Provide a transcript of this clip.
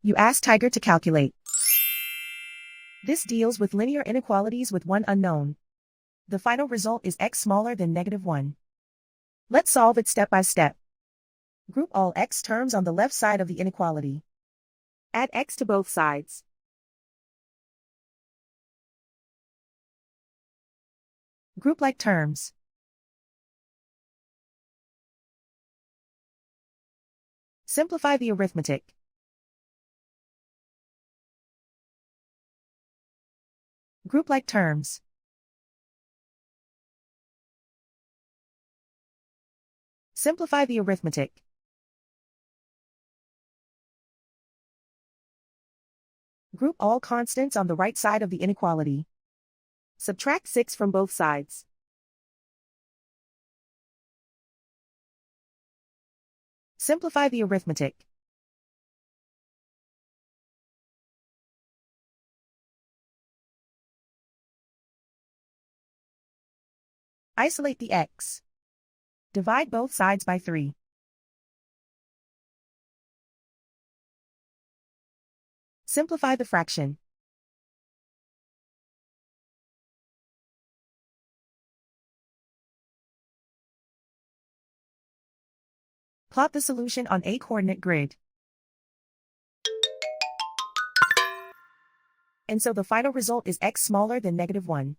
You ask Tiger to calculate. This deals with linear inequalities with one unknown. The final result is x smaller than -1. Let's solve it step by step. Group all x terms on the left side of the inequality. Add x to both sides. Group like terms. Simplify the arithmetic. Group like terms. Simplify the arithmetic. Group all constants on the right side of the inequality. Subtract 6 from both sides. Simplify the arithmetic. Isolate the x. Divide both sides by 3. Simplify the fraction. Plot the solution on a coordinate grid. And so the final result is x smaller than -1.